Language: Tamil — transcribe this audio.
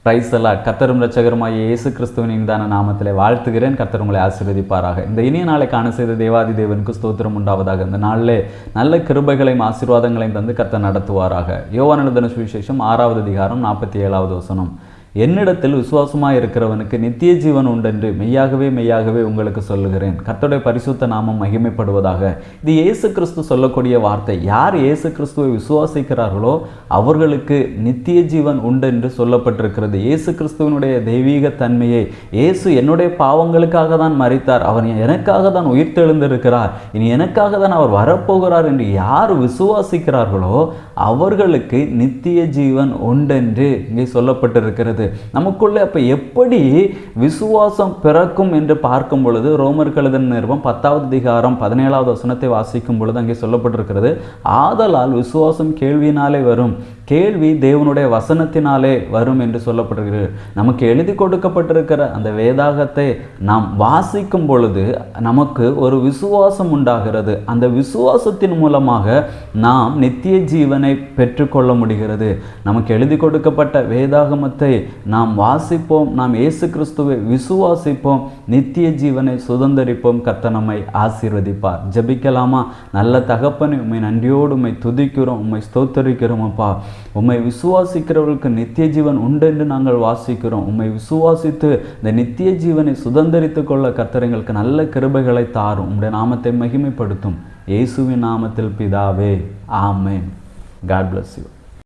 பிரைஸ் எல்லாம் கர்த்தரும் இரட்சகருமாகிய இயேசு கிறிஸ்துவின் இனிதான நாமத்திலே வாழ்த்துகிறேன். கர்த்தர் உங்களை ஆசீர்வதிப்பாராக. இந்த இனிய நாளை காண செய்த தேவாதி தேவனுக்கு ஸ்தோத்திரம் உண்டாவதாக. இந்த நாளிலே நல்ல கிருபைகளையும் ஆசீர்வாதங்களையும் தந்து கர்த்தர் நடத்துவாராக. யோவான் எழுதின சுவிசேஷம் 6வது அதிகாரம் 47வது வசனம். என்னிடத்தில் விசுவாசமாக இருக்கிறவனுக்கு நித்திய ஜீவன் உண்டென்று மெய்யாகவே மெய்யாகவே உங்களுக்கு சொல்லுகிறேன். கர்த்தருடைய பரிசுத்த நாமம் மகிமைப்படுவதாக. இது இயேசு கிறிஸ்து சொல்லக்கூடிய வார்த்தை. யார் இயேசு கிறிஸ்துவை விசுவாசிக்கிறார்களோ அவர்களுக்கு நித்திய ஜீவன் உண்டென்று சொல்லப்பட்டிருக்கிறது. இயேசு கிறிஸ்துவனுடைய தெய்வீக தன்மையை, இயேசு என்னுடைய பாவங்களுக்காக தான் மரித்தார், அவர் எனக்காக தான் உயிர்த்தெழுந்திருக்கிறார், இனி எனக்காக தான் அவர் வரப்போகிறார் என்று யார் விசுவாசிக்கிறார்களோ அவர்களுக்கு நித்திய ஜீவன் உண்டென்று இங்கே சொல்லப்பட்டிருக்கிறது. நமக்குள்ளே அப்ப எப்படி விசுவாசம் பிறக்கும் என்று பார்க்கும் பொழுது ரோமருக்கு எழுதின நிருபம் 10வது அதிகாரம் 17வது வசனத்தை வாசிக்கும் பொழுது அங்கே சொல்லப்பட்டிருக்கிறது, ஆதலால் விசுவாசம் கேள்வியினாலே வரும், கேள்வி தேவனுடைய வசனத்தினாலே வரும் என்று சொல்லப்பட்டிருக்கிறது. நமக்கு எழுதி கொடுக்கப்பட்டிருக்கிற அந்த வேதாகத்தை நாம் வாசிக்கும் பொழுது நமக்கு ஒரு விசுவாசம் உண்டாகிறது. அந்த விசுவாசத்தின் மூலமாக நாம் நித்திய ஜீவனை பெற்றுக்கொள்ள முடிகிறது. நமக்கு எழுதி கொடுக்கப்பட்ட வேதாகமத்தை நாம் வாசிப்போம், நாம் இயேசு கிறிஸ்துவை விசுவாசிப்போம், நித்திய ஜீவனை சுதந்தரிப்போம். கர்த்தர் நம்மை ஆசீர்வதிப்பார். ஜெபிக்கலாமா? நல்ல தகப்பனே, உம்மை நன்றியோடு உம்மை துதிக்கிறோம், உம்மை ஸ்தோத்தரிக்கிறோம். அப்பா, உம்மை விசுவாசிக்கிறவர்களுக்கு நித்திய ஜீவன் உண்டு என்று நாங்கள் வாசிக்கிறோம். உம்மை விசுவாசித்து இந்த நித்திய ஜீவனை சுதந்தரித்துக் கொள்ள கர்த்தர் எங்களுக்கு நல்ல கிருபைகளை தாரும். உம்முடைய நாமத்தை மகிமைப்படுத்தும். இயேசுவின் நாமத்தில் பிதாவே, ஆமென். God bless you.